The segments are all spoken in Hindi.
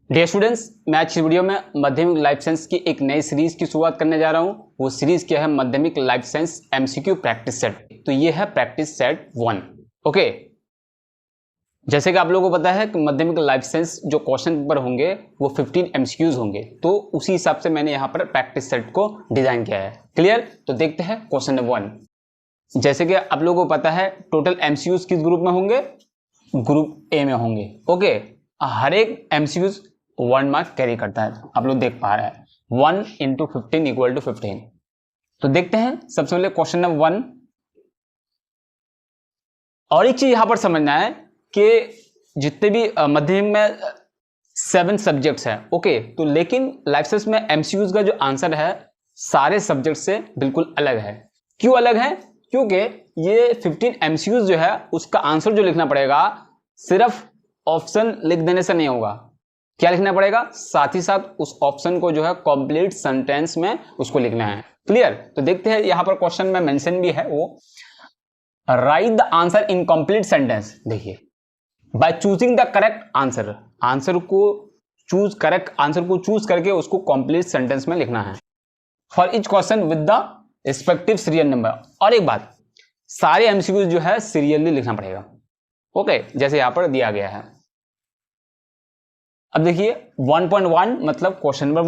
डियर स्टूडेंट्स, मैं आज की वीडियो में माध्यमिक लाइफ साइंस की एक नई सीरीज की शुरुआत करने जा रहा हूं। वो सीरीज क्या है? माध्यमिक life science MCQ practice set. तो ये है प्रैक्टिस सेट 1। ओके, जैसे कि आप लोगों को पता है कि माध्यमिक लाइफ साइंस जो क्वेश्चन पेपर होंगे वो 15 एमसीक्यूज होंगे। तो उसी हिसाब से मैंने यहाँ पर प्रैक्टिस सेट को डिजाइन किया है। क्लियर? तो देखते हैं क्वेश्चन नंबर 1। जैसे कि आप लोगों को पता है टोटल एमसीक्यूज किस ग्रुप में होंगे? ग्रुप ए में होंगे। ओके, हर एक एमसीक्यूज 1 मार्क कैरी करता है। आप लोग देख पा रहे हैं 1 × 15 = 15। तो देखते हैं सबसे पहले क्वेश्चन नंबर 1। और एक चीज यहां पर समझना है कि जितने भी माध्यमिक में 7 सब्जेक्ट्स हैं। ओके, तो लेकिन लाइफ साइंस में एमसीक्यूज का जो आंसर है सारे सब्जेक्ट से बिल्कुल अलग है। क्यों अलग है? क्योंकि ये 15 एमसीक्यूज जो है उसका आंसर जो लिखना पड़ेगा सिर्फ ऑप्शन लिख देने से नहीं होगा। क्या लिखना पड़ेगा? साथ ही साथ उस ऑप्शन को जो है कंप्लीट सेंटेंस में उसको लिखना है। क्लियर? तो देखते हैं यहां पर क्वेश्चन में मेंशन भी है, वो write the answer in complete sentence. देखिए, by choosing the correct answer, answer को चूज करके उसको कंप्लीट सेंटेंस में लिखना है। For each question with the respective serial number. और एक बात, सारे एमसीक्यूज जो है सीरियली लिखना पड़ेगा। ओके, जैसे यहां पर दिया गया है। अब देखिए 1.1 मतलब क्वेश्चन नंबर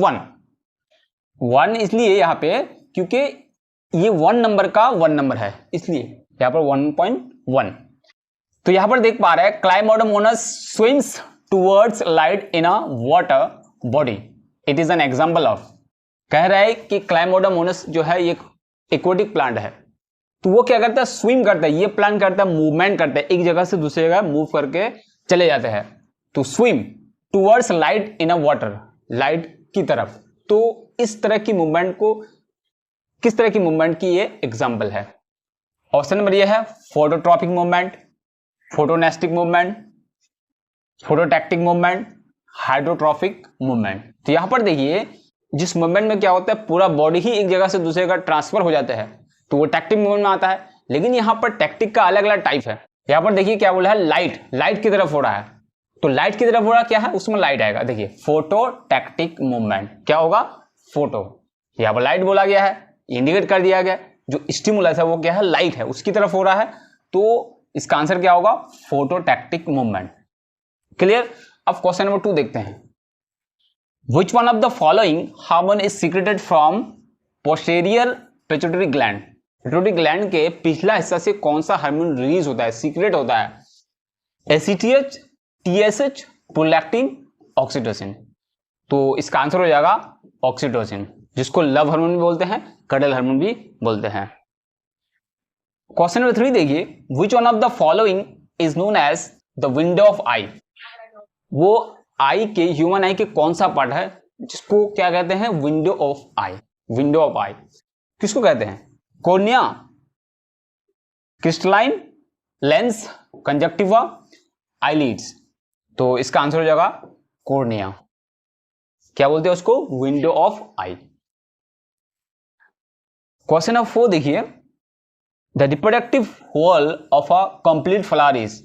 1 इसलिए यहां पे क्योंकि ये 1 नंबर का 1 नंबर है, इसलिए यहां पर 1.1। तो यहां पर देख पा रहे हैं chlamydomonas swims towards light in a water body, it is an example of. कह रहा है कि क्लाइमोडोमोनास जो है ये एक्वेटिक प्लांट है। तो वो क्या करता है? स्विम करता है। ये प्लांट करता है मूवमेंट करता है, एक जगह से दूसरी जगह मूव करके चले जाते हैं। तो swim towards light in a water, light की तरफ। तो इस तरह की मूवमेंट को, किस तरह की मूवमेंट की ये एग्जांपल है? ऑप्शन नंबर ये है phototropic movement, photonastic movement, phototactic movement, hydrotropic movement. तो यहां पर देखिए जिस मूवमेंट में क्या होता है पूरा बॉडी ही एक जगह से दूसरी जगह ट्रांसफर हो जाता है, तो वो टैक्टिक मूवमेंट में आता है। लेकिन यहां पर टैक्टिक का अलग अलग टाइप है। यहां पर देखिए क्या बोला है? लाइट की तरफ हो रहा है। तो लाइट की तरफ हो रहा क्या है? उसमें लाइट आएगा। देखिए फोटोटैक्टिक मूवमेंट क्या होगा? फोटो, यहां पर लाइट बोला गया है, इंडिकेट कर दिया गया। जो स्टिमुलस है वो क्या है? लाइट है, उसकी तरफ हो रहा है। तो इसका आंसर क्या होगा? फोटोटैक्टिक मूवमेंट। क्लियर? अब क्वेश्चन नंबर 2 देखते हैं। Which one of the following hormone is secreted from posterior pituitary gland? Pituitary gland के पिछला हिस्सा से कौन सा हार्मोन रिलीज होता है, सीक्रेट होता है? ACTH, TSH, prolactin, oxytocin. तो इसका आंसर हो जाएगा ऑक्सीटोसिन, जिसको लव हार्मोन भी बोलते हैं, कडल हार्मोन भी बोलते हैं। क्वेश्चन नंबर 3 देखिए। Which one of the following is known as the window of eye? वो आई के, ह्यूमन आई के कौन सा पार्ट है जिसको क्या कहते हैं? Window of eye. Window of eye किसको कहते हैं? Cornea, crystalline, lens, conjunctiva, eyelids. तो इसका आंसर हो जाएगा कॉर्निया। क्या बोलते हैं उसको? Window of I. Question number 4 देखिए। The reproductive wall of a complete flower is.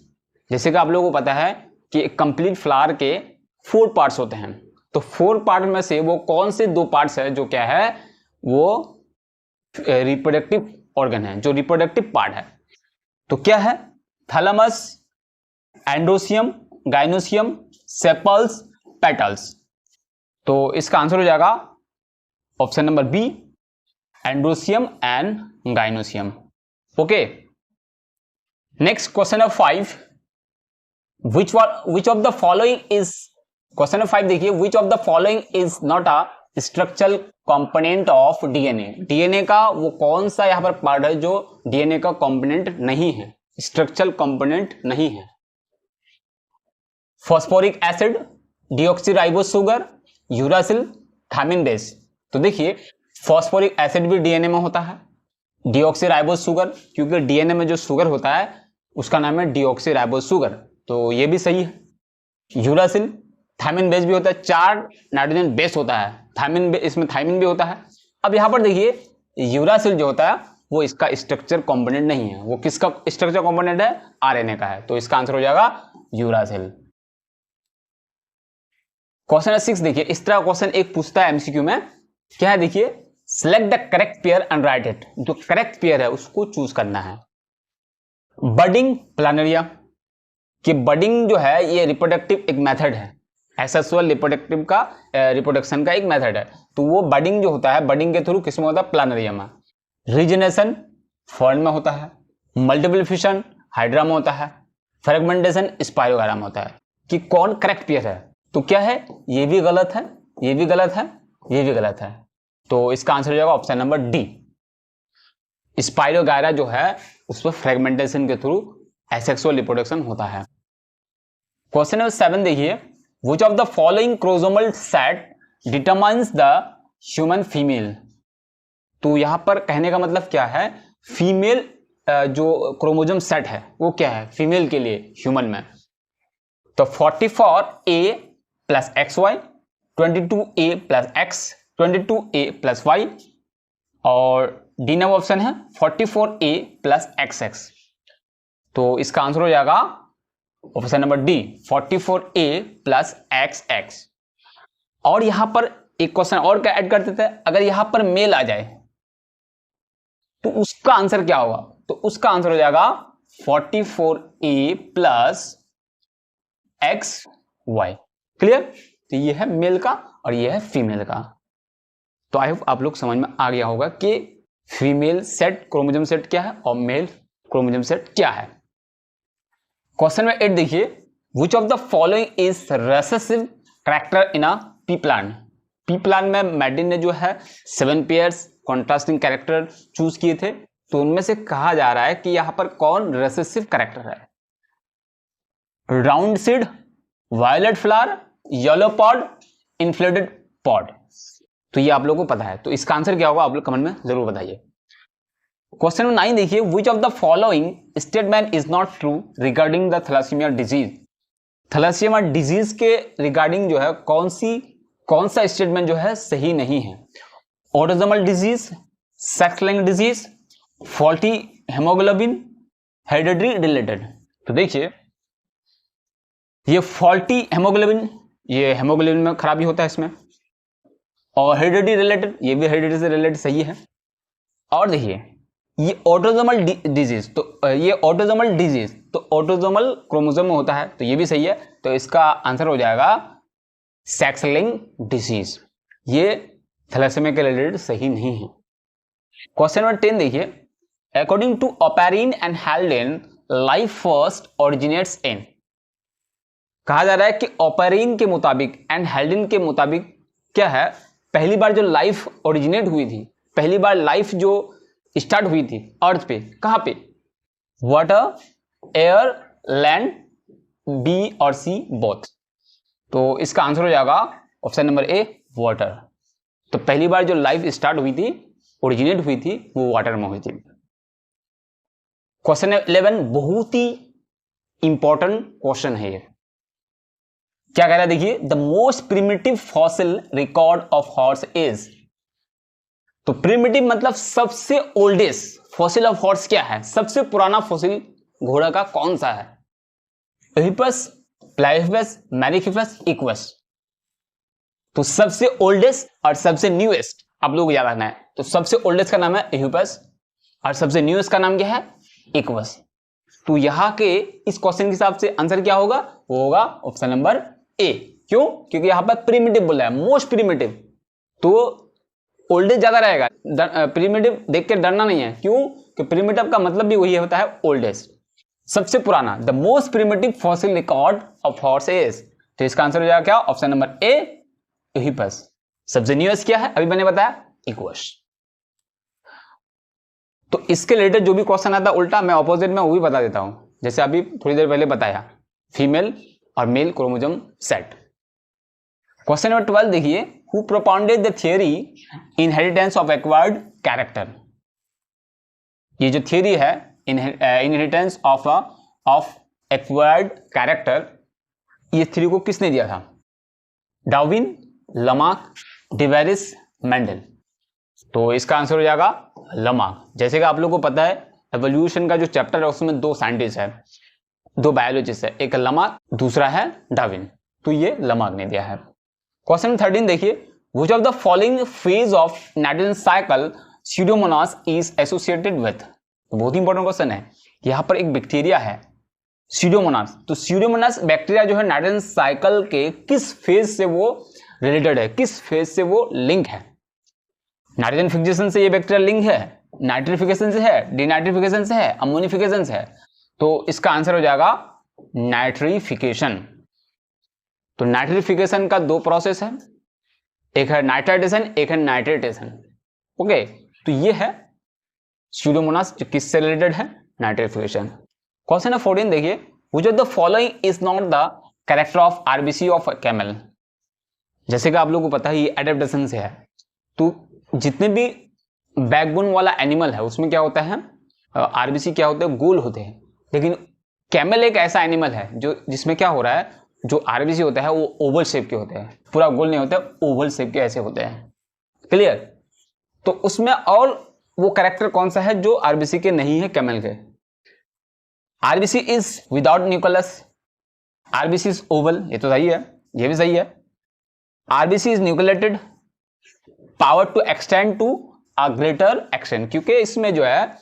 जैसे कि आप लोगों को पता है कि एक कंप्लीट फ्लावर के 4 पार्ट्स होते हैं। तो 4 पार्ट में से वो कौन से 2 पार्ट्स है जो क्या है? वो रिप्रोडक्टिव ऑर्गन है, जो रिप्रोडक्टिव पार्ट है। तो क्या है? Thalamus, androecium, gynoecium, sepals, petals. तो इसका आंसर हो जाएगा option number B, androecium and gynoecium. Okay, next question number 5। which of the following is, question number 5 देखिए। which of the following is not a structural component of DNA? DNA का वो कौन सा यहां पर पार्ट है जो डीएनए का कंपोनेंट नहीं है, स्ट्रक्चरल कंपोनेंट नहीं है? Phosphoric acid, deoxyribose sugar, uracil, thymine base. तो देखिए फॉस्फोरिक एसिड भी डीएनए में होता है, डीऑक्सीराइबोस शुगर, क्योंकि डीएनए में जो शुगर होता है उसका नाम है डीऑक्सीराइबोस शुगर, तो ये भी सही है। यूरासिल, थायमिन बेस भी होता है, 4 नाइट्रोजन बेस होता है, थायमिन बेस, इसमें थायमिन भी होता है। अब यहां पर देखिए यूरासिल जो होता है वो इसका स्ट्रक्चर कंपोनेंट नहीं है। वो किसका स्ट्रक्चर कंपोनेंट है? आरएनए का है। तो इसका आंसर हो जाएगा यूरासिल। क्वेश्चन नंबर 6 देखिए, इस तरह क्वेश्चन एक पूछता है एमसीक्यू में, क्या है देखिए, select the correct pair and right it. जो करेक्ट पेयर है उसको चूज करना है। बडिंग प्लानेरिया, कि बडिंग जो है ये रिप्रोडक्टिव एक मेथड है, एसेक्सुअल रिप्रोडक्टिव का रिप्रोडक्शन का एक मेथड है। तो वो बडिंग जो होता है, बडिंग के थ्रू किस में होता है, प्लानेरिया में। रीजनेशन फर्न में होता है, मल्टीपल फिशन हाइड्रा में होता है, फ्रेगमेंटेशन स्पाइरोगारा में होता है। कि कौन करेक्ट पेयर है, तो क्या है, ये भी गलत है, ये भी गलत है, ये भी गलत है। तो इसका आंसर हो जाएगा ऑप्शन नंबर डी। स्पाइरोगायरा जो है उस पर फ्रेगमेंटेशन के थ्रू एसेक्सुअल रिप्रोडक्शन होता है। क्वेश्चन नंबर 7 देखिए, which of the following chromosomal set determines the human female. तो यहां पर कहने का मतलब क्या है, फीमेल जो क्रोमोसोम सेट है वो क्या है फीमेल के लिए ह्यूमन में। तो 44A plus XY, 22A plus X, 22A plus Y, और डी नंबर ऑप्शन है 44A प्लस XX। तो इसका आंसर हो जाएगा option number D, 44A plus XX। और यहां पर एक क्वेश्चन और क्या ऐड कर देते हैं, अगर यहां पर मेल आ जाए तो उसका आंसर क्या होगा, तो उसका आंसर हो जाएगा 44A प्लस XY। क्लियर। तो ये है मेल का और ये है फीमेल का। तो आई होप आप लोग समझ में आ गया होगा कि फीमेल सेट क्रोमोसोम सेट क्या है और मेल क्रोमोसोम सेट क्या है। क्वेश्चन नंबर 8 देखिए, which of the following is recessive character in a P plant. P plant में मैडिन ने जो है 7 पेयर्स कॉन्ट्रास्टिंग कैरेक्टर चूज किए थे, तो उनमें से कहा जा रहा है कि यहां पर कौन रेसेसिव कैरेक्टर है। Round seed, violet flower, yellow pod, inflated pod. तो ये आप लोगों को पता है, तो इसका आंसर क्या होगा आप लोग कमेंट में जरूर बताइए। क्वेश्चन नंबर 9 देखिए, which of the following statement is not true regarding the thalassemia disease. Thalassemia disease के रिगार्डिंग जो है कौन सा स्टेटमेंट जो है सही नहीं है। Autosomal disease, sex linked disease, faulty haemoglobin, hereditary related. तो देखिए ये फॉल्टी हेमोग्लोबिन, ये हेमोग्लोबिन में खराबी होता है इसमें, और हेरिडिटरी रिलेटेड, ये भी हेरिडिटरी से रिलेटेड सही है। और देखिए ये ऑटोसोमल डिजीज, तो ये ऑटोसोमल डिजीज तो ऑटोसोमल क्रोमोसोम में होता है, तो ये भी सही है। तो इसका आंसर हो जाएगा सेक्स लिंक्ड डिजीज, ये थैलेसीमिया के रिलेटेड सही नहीं है। क्वेश्चन नंबर 10 देखिए, according to Oparin and Haldane life first originates in. कहा जा रहा है कि ओपेरिन के मुताबिक एंड हैल्डेन के मुताबिक क्या है, पहली बार जो लाइफ ओरिजिनेट हुई थी, पहली बार लाइफ जो स्टार्ट हुई थी अर्थ पे, कहां पे, वाटर, एयर, लैंड, बी और सी बोथ। तो इसका आंसर हो जाएगा ऑप्शन नंबर ए, वाटर। तो पहली बार जो लाइफ स्टार्ट हुई थी, ओरिजिनेट हुई थी, वो वाटर में हुई थी। क्वेश्चन 11 बहुत ही इंपॉर्टेंट क्वेश्चन है ये। क्या कह रहा है देखिए, the most primitive fossil record of horse is. तो प्रिमिटिव मतलब सबसे ओल्डेस्ट फॉसिल ऑफ हॉर्स क्या है, सबसे पुराना फॉसिल घोड़ा का कौन सा है। एहिपस, प्लाइफस, मैरिकिफस, इक्वस। तो सबसे ओल्डेस्ट और सबसे न्यूएस्ट आप लोग याद रखना है। तो सबसे ओल्डेस्ट का नाम है एहिपस और सबसे न्यूएस्ट का नाम क्या है, इक्वस। तो यहां के इस क्वेश्चन के हिसाब से आंसर क्या होगा, वो होगा ऑप्शन नंबर ए। क्यों, क्योंकि यहां पर प्रिमिटिव बोला है, मोस्ट प्रिमिटिव, तो ओल्डेस्ट ज्यादा रहेगा। प्रिमिटिव देख के डरना नहीं है, क्यों कि प्रिमिटिव का मतलब भी वही होता है ओल्डेस्ट, सबसे पुराना। The most primitive fossil record of horse is. तो इसका आंसर हो जाएगा क्या, ऑप्शन नंबर ए, एहिपस। सबसे न्यूएस्ट क्या है, अभी मैंने बताया, इक्वस। तो इसके रिलेटेड जो भी क्वेश्चन आता है उल्टा, मैं ऑपोजिट में वो भी बता देता हूं, जैसे अभी थोड़ी देर पहले बताया, फीमेल और male chromosome set. Question number 12 देखिए, who propounded the theory inheritance of acquired character. ये जो थियरी है इनहेरिटेंस ऑफ एक्वायर्ड कैरेक्टर, ये थियरी को किसने दिया था, डार्विन, लमार्क, डिवेरिस, मेंडल। तो इसका आंसर हो जाएगा लमार्क। जैसे कि आप लोगों को पता है एवोल्यूशन का जो चैप्टर है उसमें 2 साइंटिस्ट है, 2 बायोलॉजिस्ट है, एक लमार्क, दूसरा है डार्विन। तो ये लमार्क ने दिया है। क्वेश्चन 13 देखिए, which of the following phase of nitrogen cycle Pseudomonas is associated with. बहुत इंपॉर्टेंट क्वेश्चन है। यहां पर एक बैक्टीरिया है स्यूडोमोनास, तो स्यूडोमोनास बैक्टीरिया जो है नाइट्रोजन साइकिल के किस फेज से वो रिलेटेड है, किस फेज से वो लिंक है। नाइट्रोजन फिक्सेशन से ये बैक्टीरिया लिंक है, नाइट्रिफिकेशन से है, डिनाइट्रिफिकेशन से है, अमोनिफिकेशन से है, तो इसका आंसर हो जाएगा नाइट्रिफिकेशन। तो नाइट्रिफिकेशन का दो प्रोसेस है, एक है नाइट्राइटेशन, एक है नाइट्रेटेशन। ओके, तो ये है स्यूडोमोनास जो किससे रिलेटेड है, नाइट्रिफिकेशन। क्वेश्चन नंबर 14 देखिए, which of the following is not the character of RBC of camel. जैसे कि आप लोगों को पता है ये एडेप्टेशन से है, तो जितने भी बैकबोन वाला एनिमल है उसमें क्या होता है, आरबीसी क्या होते हैं, गोल होते हैं, लेकिन कैमल एक ऐसा एनिमल है जो जिसमें क्या हो रहा है, जो आरबीसी होता है वो ओवल शेप के होते हैं, पूरा गोल नहीं होता, ओवल शेप के ऐसे होते हैं। क्लियर। तो उसमें और वो कैरेक्टर कौन सा है जो आरबीसी के नहीं है, कैमल के। RBC is without nucleus, RBC is oval, ये तो सही है, ये भी सही है। RBC is nucleated, power to extend to a greater extent, क्योंकि इसमें जो है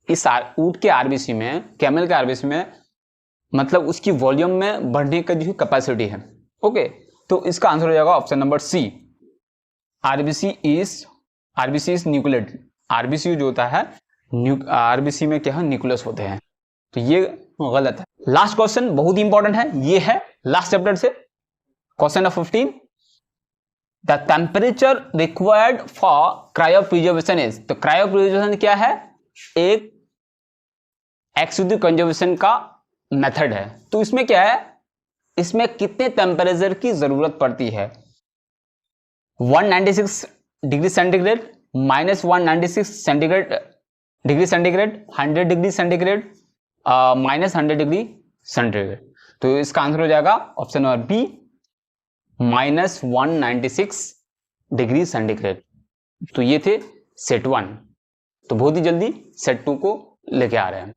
इस ऊंट के आरबीसी में, कैमल के आरबीसी में, मतलब उसकी वॉल्यूम में बढ़ने की जो कैपेसिटी है। ओके, तो इसका आंसर हो जाएगा option number C, RBC is nucleated. RBC जो होता है, आरबीसी में क्या है, न्यूक्लियस होते हैं, तो ये गलत है। लास्ट क्वेश्चन बहुत इंपॉर्टेंट है, ये है लास्ट चैप्टर से, question number 15, the temperature required for cryopreservation is. तो क्रायोप्रिजर्वेशन क्या है, एक एक्सक्लूसिव कंजर्वेशन का मेथड है। तो इसमें क्या है, इसमें कितने टेम्परेचर की जरूरत पड़ती है, 196 degree centigrade, -196 degree centigrade, 100 degree centigrade, -100 degree centigrade. तो इसका आंसर हो जाएगा option number B, -196 degree centigrade. तो ये थे सेट 1। तो बहुत ही जल्दी सेट 2 को लेके आ रहे हैं।